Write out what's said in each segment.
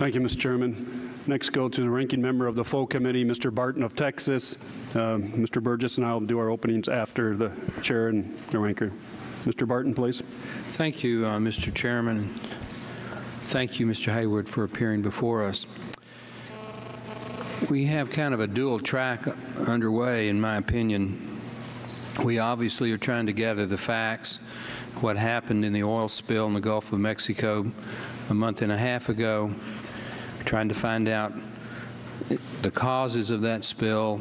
Thank you, Mr. Chairman. Next, go to the ranking member of the full committee, Mr. Barton of Texas. Mr. Burgess and I will do our openings after the chair and the ranker. Mr. Barton, please. Thank you, Mr. Chairman. Thank you, Mr. Hayward, for appearing before us. We have kind of a dual track underway, in my opinion. We obviously are trying to gather the facts, what happened in the oil spill in the Gulf of Mexico a month and a half ago, trying to find out the causes of that spill,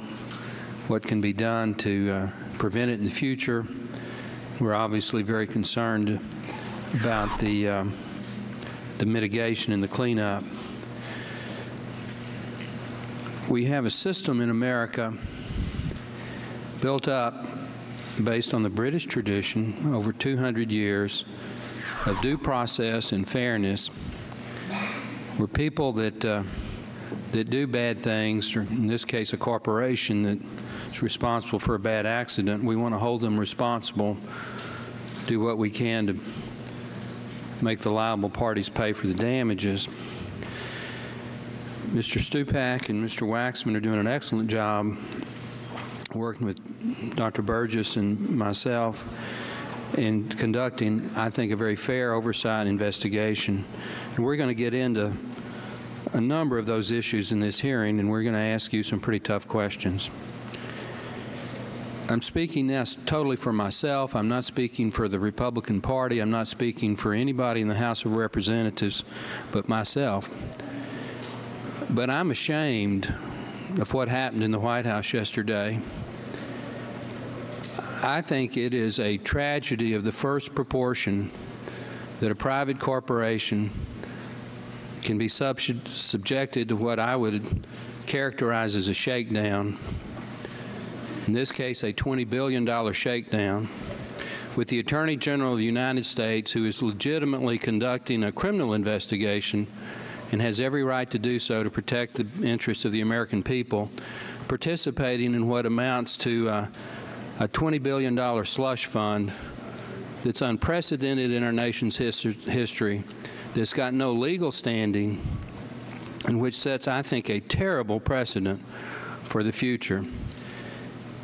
what can be done to prevent it in the future. We're obviously very concerned about the mitigation and the cleanup. We have a system in America built up based on the British tradition over 200 years of due process and fairness, where people that do bad things, or in this case a corporation that's responsible for a bad accident, we want to hold them responsible, do what we can to make the liable parties pay for the damages. Mr. Stupak and Mr. Waxman are doing an excellent job working with Dr. Burgess and myself in conducting, I think, a very fair oversight investigation. And we're going to get into a number of those issues in this hearing, and we're going to ask you some pretty tough questions. I'm speaking now totally for myself. I'm not speaking for the Republican Party. I'm not speaking for anybody in the House of Representatives but myself. But I'm ashamed of what happened in the White House yesterday. I think it is a tragedy of the first proportion that a private corporation can be subjected to what I would characterize as a shakedown. In this case, a $20 billion shakedown, with the Attorney General of the United States, who is legitimately conducting a criminal investigation and has every right to do so to protect the interests of the American people, participating in what amounts to a $20 billion slush fund that's unprecedented in our nation's history, that's got no legal standing, and which sets, I think, a terrible precedent for the future.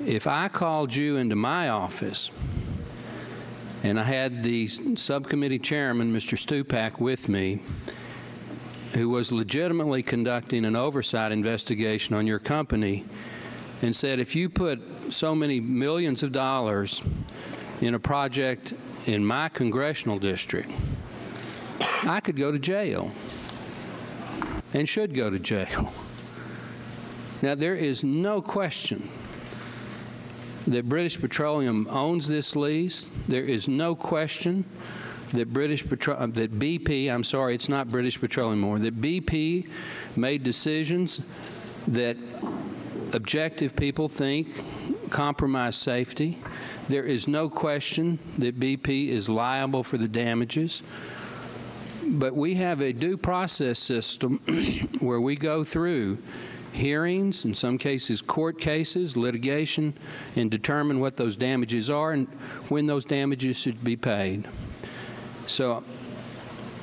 If I called you into my office and I had the subcommittee chairman, Mr. Stupak, with me, who was legitimately conducting an oversight investigation on your company, and said, if you put so many millions of dollars in a project in my congressional district, I could go to jail and should go to jail. Now, there is no question that British Petroleum owns this lease. There is no question that BP, I'm sorry, it's not British Petroleum anymore, that BP made decisions that objective people think compromise safety. There is no question that BP is liable for the damages. But we have a due process system where we go through hearings, in some cases court cases, litigation, and determine what those damages are and when those damages should be paid. So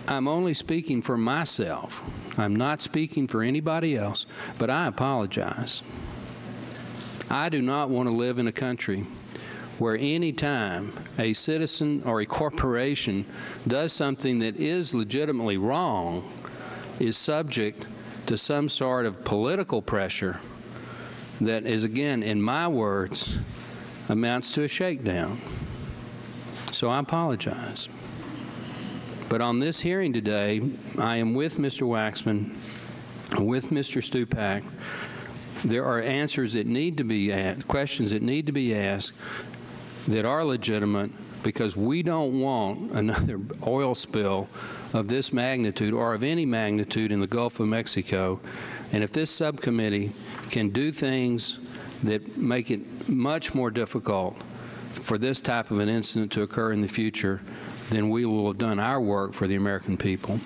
I'm only speaking for myself. I'm not speaking for anybody else, but I apologize. I do not want to live in a country where any time a citizen or a corporation does something that is legitimately wrong is subject to some sort of political pressure that is, again, in my words, amounts to a shakedown. So I apologize. But on this hearing today, I am with Mr. Waxman, with Mr. Stupak. There are answers that need to be asked, questions that need to be asked that are legitimate, because we don't want another oil spill of this magnitude or of any magnitude in the Gulf of Mexico. And if this subcommittee can do things that make it much more difficult for this type of an incident to occur in the future, then we will have done our work for the American people.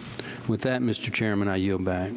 With that, Mr. Chairman, I yield back.